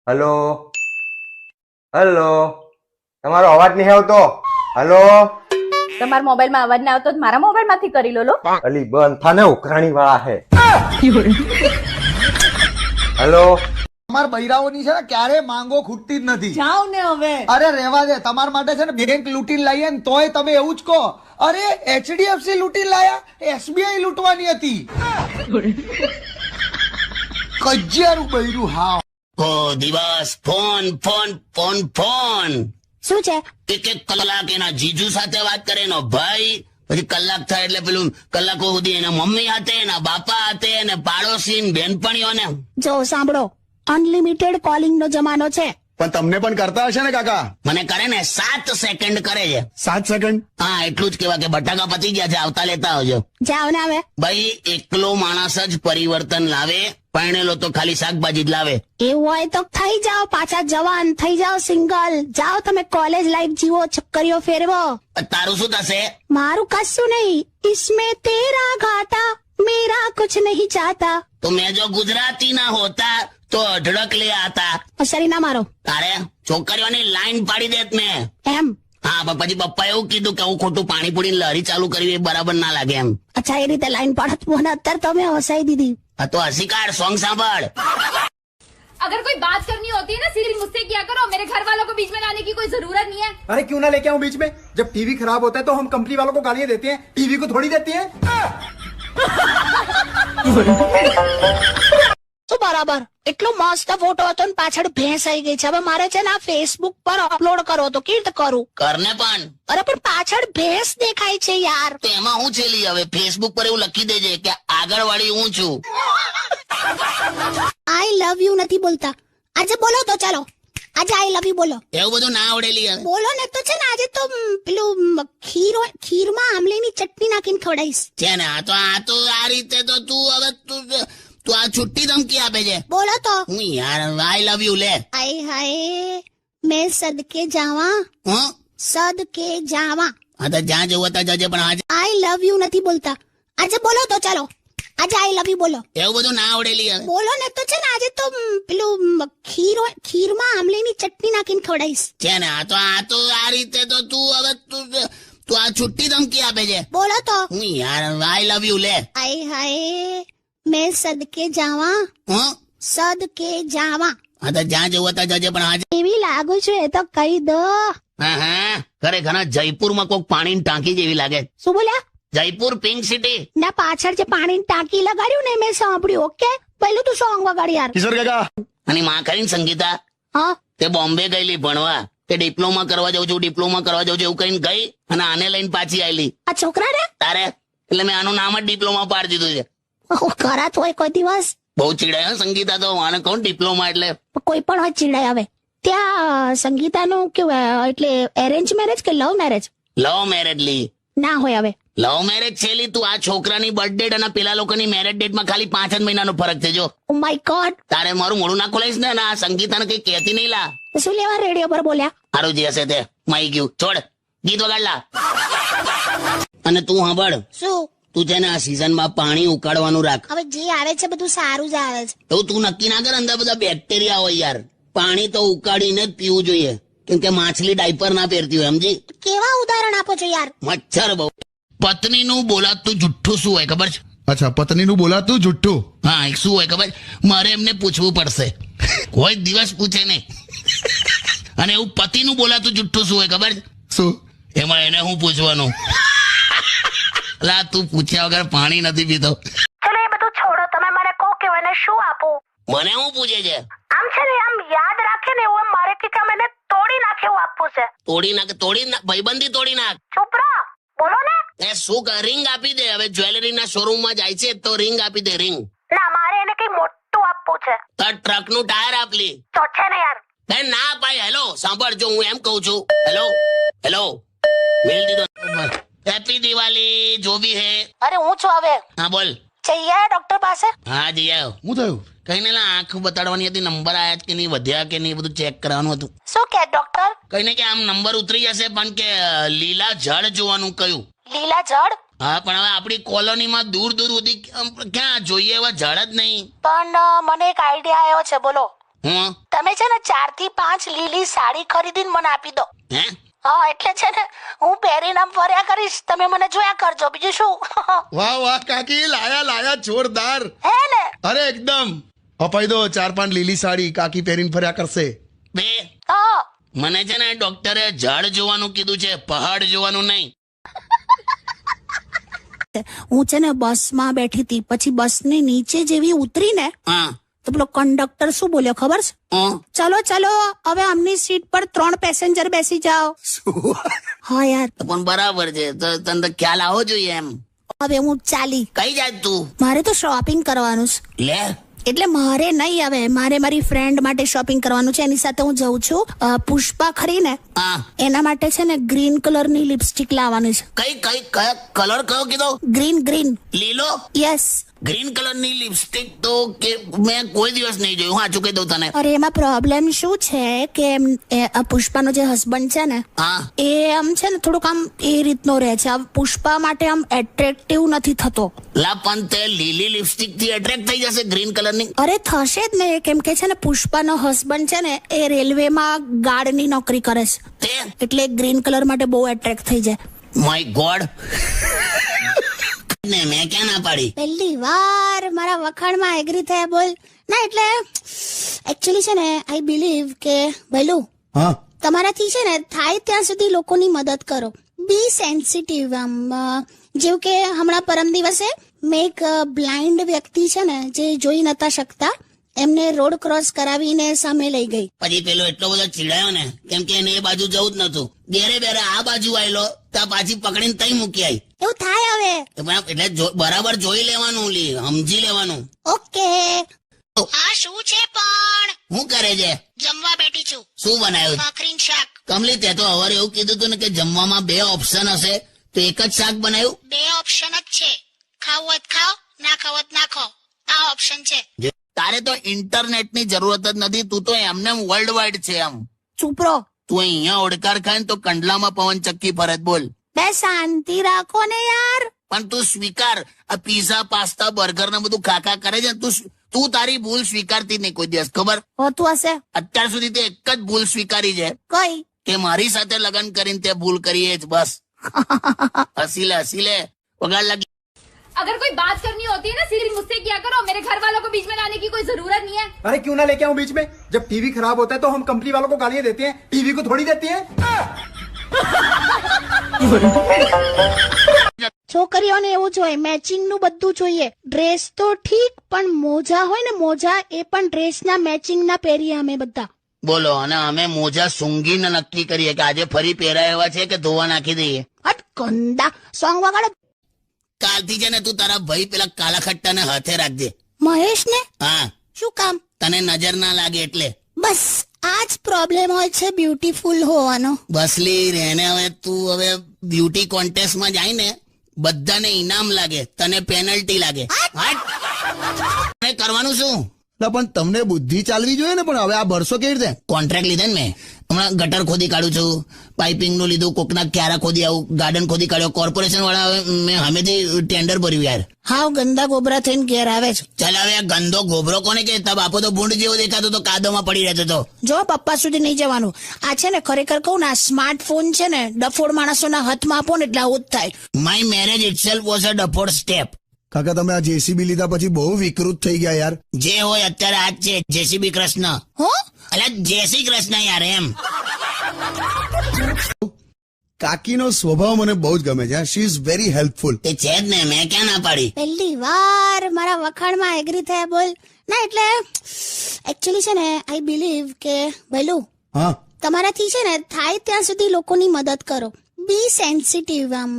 Hello hello, તમારો અવાજ નહીં આવતો. હલો, તમારા મોબાઈલમાં અવાજ ના આવતો તો મારા મોબાઈલમાંથી કરી લો. અલી બંધ થાને, ઉઘરાણી વાળા હે. હલો, તમાર બૈરાઓની છે ને ક્યારે માંગો ખૂટતી જ નથી. જાઓ ને હવે. અરે રહેવા દે, તમારા માટે છે ને બેંક લૂંટીને લાવીએ ને તોય તમે એવું જ કહો. અરે HDFC લૂંટીને લાયા, SBI લૂંટવાની હતી. કજિયારું બૈરું. હા દિવસ ફોન ફોન ફોન ફોન. શું છે? એક કલાક એના જીજુ સાથે વાત કરે એનો ભાઈ, પછી કલાક થાય એટલે પેલું કલાકો સુધી એના મમ્મી હાથે, એના બાપા હાથે, અને પાડોશી બેનપણીઓને. જો સાંભળો, અનલિમિટેડ કોલિંગ નો જમાનો છે. પણ તમને પણ કરતા હશે ને કાકા? મને કરે ને 7 સેકન્ડ કરે છે. 7 સેકન્ડ? હા, એટલું જ કેવા કે બટાકા પતી ગયા છે, આવતા લેતા આવજો. જાઓ ને હવે. ભાઈ, એકલો માણસ જ પરિવર્તન લાવે, પરણેલો તો ખાલી શાકભાજી જ લાવે. એવું હોય તો થઈ જાઓ પાછા જવાન, થઈ જાઓ સિંગલ. જાઓ તમે કોલેજ લાઈફ જીવો, ચક્કરીઓ ફેરવો. તારું શું થશે? મારું કશું નહીં. ઇસમેં તેરા ઘાટા, મેરા કુછ નહીં ચાહતા. તો મેં જો ગુજરાતી ના હોતા તો અઢળક લે આતા. અસરી ના મારો. તારે છોકરીઓની લાઈન પાડી દેત મેં. એમ? હા, પણ પછી પપ્પા એવું કીધું કે હું ખોટું પાણીપુરી લહેરી ચાલુ કરવી એ બરાબર ના લાગે એમ. અચ્છા, એ રીતે લાઈન પાડત મને અત્યારે તમે હસાઈ દીધી. આ તો હસી કાઢ, સોંગ સાંભળ. अगर कोई बात करनी होती है ना सीधी मुझसे किया करो, मेरे घर वालों को बीच में लाने की कोई जरूरत नहीं है. अरे क्यों ना लेके आऊं बीच में? जब टीवी खराब होता है तो हम कंपनी वालों को गालियां देते हैं, टीवी को थोड़ी देते हैं. તો બરાબર, એટલો મસ્ત ફોટો હતો ને પાછળ ભેંસ આવી ગઈ છે. હવે મારે છે ને આ ફેસબુક પર અપલોડ કરવો તો કેવી રીતે કરું? કરને પણ. અરે પણ પાછળ ભેંસ દેખાય છે યાર. તો એમાં હું છેલી હવે ફેસબુક પર એવું લખી દેજે કે આગળ વાળી હું છું. આઈ લવ યુ નથી બોલતા. આજે બોલો તો ચાલો, આજે આઈ લવ યુ બોલો. એવું બધું ના આવડેલી હવે. બોલો ને તો છે ને આજે તો પેલું ખીરમાં આમલીની ચટણી નાખીને ખવડાવીશ. છે ને આ તો આ રીતે તો તું હવે તું આ છુટ્ટી ધમકી આપે છે. બોલો તો. હું યાર આઈ લવ યુ લે. આય હાય, મેં સદકે જાવા, હું સદકે જાવા. હા તો જ્યાં જવું હતા જજે, પણ આજે આઈ લવ યુ નથી બોલતા. આજે બોલો તો ચાલો, આજે આઈ લવ યુ બોલો. એવું બધું ના આવડેલી હવે. બોલો ને તો છે ને આજે તો પેલું ખીરમાં આમલીની ચટણી નાખીને ખવડાવીશ. છે ને આ તો આ રીતે તો તું હવે તું આ છુટ્ટી ધમકી આપે છે. બોલો તો. હું યાર આઈ લવ યુ લે. આય હાય, મેં સદકે જાવા, હું સદકે જાવા. હા તો જ્યાં જવું હતા જજે, પણ આજે એવી લાગુ છું એ તો કહી દો. હા ખરેખર જયપુરમાં કોક પાણીની ટાંકી જેવી લાગે. શું બોલ્યા? Jaipur pink city. ના પાછળ જે પાણીની ટાંકી લગાડ્યું ને મેં સાંભળ્યું. ઓકે, પહેલું તું સોંગ વગાડ યાર. કિશોર કાકા, અને માં કરીને સંગીતા હા, તે બોમ્બે ગયેલી ભણવા, તે ડિપ્લોમા કરવા જાઉં છું એવું કહીને ગઈ અને આને લઈને પાછી આવેલી. આ છોકરા ને તારે એટલે મેં આનું નામ જ ડિપ્લોમા પાડી દીધું છે. કરાત હોય કોઈ દિવસ. બહુ ચીડાય સંગીતા તો. આને કહું ડિપ્લોમા એટલે કોઈ પણ હોય ચીડાય. હવે ત્યાં સંગીતાનું કેવું એટલે એરેન્જ મેરેજ કે લવ મેરેજ? લવ મેરેજ લી ના હોય. હવે લવ મેરેજ છેલી તું. આ છોકરાની બર્થ ડેટ અને પેલા લોકોની મેરેજ ડેટ માં ખાલી 5 જ મહિનાનો ફરક છે. જો ઓ માય ગોડ, તારે મારું મોડું ના ખોલાઈશ ને આ સંગીતાને કઈ કહેતી નહીં લા. શું લેવા રેડિયો પર બોલ્યા? સારું જે હશે તે માઈ ગયું. છોડ, ગીત વગાડ લા. અને તું સાંભળ, શું? તું છે ને આ સિઝનમાં પાણી ઉકાળવાનું રાખ. હવે જે આવે છે બધું સારું જ આવે છે. એવું તું નક્કી ના કર, અંદર બધા બેક્ટેરિયા હોય યાર. પાણી તો ઉકાળીને જ પીવું જોઈએ, કેમ કે માછલી ડાયપર ના પહેરતી હોય, સમજી? કેવા ઉદાહરણ આપો છો યાર? મચ્છર બહુ. પત્નીનું બોલાતું જુઠ્ઠું શું હોય ખબર છે? અચ્છા, પત્નીનું બોલાતું જુઠ્ઠું. હા, એક શું હોય ખબર? મારે એમને પૂછવું પડશે. કોઈ દિવસ પૂછે નહીં. અને એવું પતિનું બોલાતું જુઠ્ઠું શું હોય ખબર છે? શું? એમાં એને હું પૂછવાનું? લા, તું પૂછ્યા વગર પાણી નથી પીતો. ચલો એ બધું છોડો, તમે મને કહો કે મને શું આપું? મને હું પૂછે છે? આમ છે ને આમ યાદ રાખે ને એવું મારે કે આમ એને તોડી નાખે એવું આપવું છે. તોડી નાખ ભાઈબંધી તોડી નાખ. ચૂપ રહો, બોલો ને. એ શું કર, રિંગ આપી દે. હવે જ્વેલરીના શોરૂમમાં જાય છે તો રિંગ આપી દે, રિંગ. ના, મારે એને કઈ મોટું આપવું છે. તો ટ્રકનું ટાયર આપલી તો છે ને યાર. ના ભાઈ. હેલો સાંભળ, જો હું એમ કઉ છું. હેલો મેલ દીધો. હેપી દિવાળી જો ભી હે. અરે હું છું હવે. હા બોલ. જઈએ ડોક્ટર પાસે. હા જઈ આવ્યો. શું થયું? કઈ ને આંખ બતાડવાની હતી, નંબર આયા કે નહીં, વધ્યા કે નહીં, બધું ચેક કરવાનું હતું. શું કે ડોક્ટર? કઈ ને કે આમ નંબર ઉતરી જશે, પણ કે લીલા જળ જોવાનું કહ્યું. લીલા જળ? હા, પણ હવે આપણી કોલોનીમાં દૂર સુધી ક્યાં જોઈએ એવા જળ જ નહીં. પણ મને એક આઈડિયા આવ્યો છે, બોલો. હું તમે છે ને 4 થી 5 લીલી સાડી ખરીદીને મને આપી દો. હે હા એટલે છે ને હું પહેરીને આમ ફર્યા કરીશ, તમે મને જોયા કરજો, બીજું શું. વાહ વાહ કાકી, લાયા જોરદાર. હે ને? અરે એકદમ. અપાઈ દો 4-5 લીલી સાડી, કાકી પહેરીને ફર્યા કરશે. બે હા મને છે ને ડોક્ટરે ઝાડ જોવાનું કીધું છે, પહાડ જોવાનું નહીં. હું છે ને બસમાં બેઠી હતી, પછી બસની નીચે જેવી ઉતરી ને હા તો પેલો કંડક્ટર શું બોલ્યો ખબર છે? હું ચલો હવે આમની સીટ પર 3 પેસેન્જર બેસી જાઓ. હા યાર, પણ બરાબર છે, તો તને તો ખ્યાલ આવો જોઈએ એમ. હવે હું ચાલી. કઈ જાય તું? મારે તો શોપિંગ કરવાનું છે. લે એટલે મારે નહીં, હવે મારે મારી ફ્રેન્ડ માટે શોપિંગ કરવાનું છે, એની સાથે હું જઉં છું. પુષ્પા ખરી ને, હા એના માટે છે ને ગ્રીન કલરની લિપસ્ટિક લાવવાની છે. કઈ કલર કયો કીધો? ગ્રીન. લીલો? યસ. ગ્રીન કલરની લિપસ્ટિક તો કે મેં કોઈ દિવસ નહીં જોયું. હા ચૂકી દઉં તને. અરે એમાં પ્રોબ્લેમ શું છે કે પુષ્પાનો જે હસબન્ડ છે ને, હા એ આમ છે ને થોડુંક આમ એ રીતનો રહે છે. પુષ્પા માટે આમ એટ્રેક્ટિવ નથી થતો. લા પણ તે લીલી લિપસ્ટિક થી એટ્રેક્ટ થઈ જશે ગ્રીન કલરની. અરે થશે જ ને, કેમ કે છે ને પુષ્પાનો હસબન્ડ છે ને એ રેલવેમાં ગાર્ડની નોકરી કરે છે, તે એટલે ગ્રીન કલર માટે બહુ એટ્રેક્ટ થઈ જાય. My God. ને મેં ક્યાં ના પાડી? પહેલી વાર મારા વખાણમાં એગ્રી થયા. બોલ ના, એટલે એકચ્યુઅલી છે ને આઈ બિલીવ કે ભૈલું, હા તમારાથી છે ને થાય ત્યાં સુધી લોકોની મદદ કરો. બી સેન્સિટિવ. આમ જેવું કે હમણાં પરમ દિવસે મેં એક બ્લાઇન્ડ વ્યક્તિ છે ને જે જોઈ નતા શકતા, એમને રોડ ક્રોસ કરાવીને સામે લઈ ગઈ. પછી પેલો એટલો બધો ચીડાયો ને, કેમ કે એને એ બાજુ જવું જ નતું. બેરે આ બાજુ આવેલો ત્યાં પાછી પકડીને તઈ મૂકી આવી. એવું થાય હવે. એટલે બરાબર જોઈ લેવાનું, સમજી લેવાનું. ઓકે. આ શું છે પણ? શું કરે છે? જમવા બેઠી છું. શું બનાવ્યું? ભાખરી શાક. કમલી તે તો હવારે એવું કીધું હતું ને કે જમવામાં 2 ઓપ્શન હશે, તો એક જ શાક બનાવ્યું? 2 ઓપ્શન જ છે, ખાવ હોત ખાઓ, ના ખાવ હોત ના ખાઓ. આ ઓપ્શન છે. તારે તો ઇન્ટરનેટ ની જરૂરત જ નથી, તું તો એમને વર્લ્ડ વાઇડ છે. આમ ચૂપરો. તું અહીંયા ઓડકાર ખાય ને તો કંડલામાં પવન ચક્કી ફરત. બોલ. બે શાંતિ રાખો ને યાર. પણ તું સ્વીકાર. આ પીઝા પાસ્તા બર્ગર ને બધું ખાખા કરે છે, તું તારી ભૂલ સ્વીકારતી નહીં કોઈ દિવસ, ખબર? હોતું હશે. અત્યાર સુધી તે એક જ ભૂલ સ્વીકારી છે કઈ? કે મારી સાથે લગ્ન કરીને તે ભૂલ કરી જ બસ. હસી લે વગાડ લાગી. अगर कोई बात करनी होती है ना सिर्फ मुझसे किया करो, मेरे घर वालों को बीच में लाने की कोई जरूरत नहीं है. अरे क्यों ना लेके आऊं बीच में? जब टीवी खराब होता है तो हम कंपनी वालों को गालियां देते हैं, टीवी को थोड़ी देती हैं. છોકરીઓને એવું જોઈએ, મેચિંગ નું બધું જોઈએ. ડ્રેસ તો ઠીક, પણ મોજા હોય ને, મોજા એ પણ ડ્રેસના મેચિંગ ના પહેરીએ અમે બધા. બોલો. અને અમે મોજા સૂંઘીને નક્કી કરીએ કે આજે ફરી પહેરાય એવા છે કે ધોવા નાખી દઈએ. હટ ગંદા સોંગ વગાડો. કાલથી છે ને તું તારા ભાઈ પેલા કાલા ખટ્ટા ને હાથે રાખજે. મહેશ ને? હા. શું કામ? તને નજર ના લાગે એટલે. બસ આ જ પ્રોબ્લેમ હોય છે બ્યુટીફુલ હોવાનો. બસલી રેને. હવે તું હવે બ્યુટી કોન્ટેસ્ટ માં જાય ને, બધાને ઇનામ લાગે, તને પેનલ્ટી લાગે. હટ. કરવાનું શું? પણ તમને બુદ્ધિ ચાલવી જોઈએ ને. પણ હવે આ ભરસો કેવી રીતે? કોન્ટ્રાક્ટ લીધા ને મેં. હમણાં ગટર ખોદી કાઢું છું, પાઇપિંગ નું લીધું, કોકના ક્યારા ખોદી આવું, ગાર્ડન ખોદી કાઢ્યો. કોર્પોરેશન વાળા મેં હમેથી ટેન્ડર ભર્યું યાર. હાવ ગંદા ગોબરા થઈને ઘેર આવે છે. ચાલ હવે આ ગંદો ગોબરો કોને કે? તા બાપો તો ભૂંડ જેવો દેખાતો તો કાદોમાં પડી રહેતો તો. જો પપ્પા સુધી નહીં જવાનું. આ છે ને ખરેખર કહું ને, આ સ્માર્ટફોન છે ને ડફોડ માણસોના હાથમાં આપો ને એટલે આવું જ થાય. My marriage itself was a ડફોડ સ્ટેપ. કાકા તમે આ જેસીબી લીધા પછી બહુ વિકૃત થઈ ગયા યાર. જે હોય અત્યારે આજ છે જેસીબી કૃષ્ણ. હો અલા જય શ્રી કૃષ્ણ યાર. એમ કાકીનો સ્વભાવ મને બહુ જ ગમે છે. She is very helpful. તે છે જ ને, મેં ક્યાં ના પાડી? પહેલી વાર મારા વખાણમાં એગ્રી થયા. બોલ ના, એટલે એકચ્યુઅલી છે ને આઈ બિલીવ કે ભૈલું, હા તમારાથી છે ને થાય ત્યાં સુધી લોકોની મદદ કરો. બી સેન્સિટિવ. આમ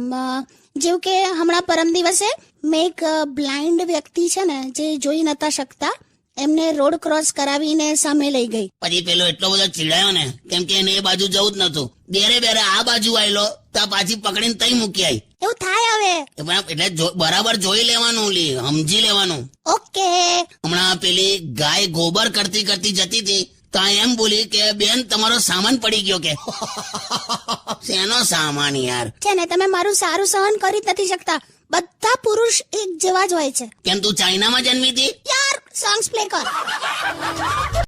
જેવું કે હમણાં પરમ દિવસે મેં એક બ્લાઇન્ડ વ્યક્તિ છે ને જે જોઈ નતા શકતા, એમને રોડ ક્રોસ કરાવીને સામે લઈ ગઈ. પછી પેલો એટલો બધો ચીડાયો ને, કેમ કે એને એ બાજુ જવું જ નતું. બેરે આ બાજુ આવેલો ત્યાં પાછી પકડીને તઈ મૂકી આવી. એવું થાય હવે. એટલે બરાબર જોઈ લેવાનું, સમજી લેવાનું. ઓકે. હમણાં પેલી ગાય ગોબર કરતી જતી હતી, તો એમ બોલી કે બેન તમારો સામાન પડી ગયો. કે શેનો સામાન યાર? છે ને તમે મારું સારું સહન કરી જ નથી શકતા. બધા પુરુષ એક જેવા જ હોય છે. કેમ તું ચાઇનામાં જન્મી હતી? યાર સોંગ્સ પ્લે કર.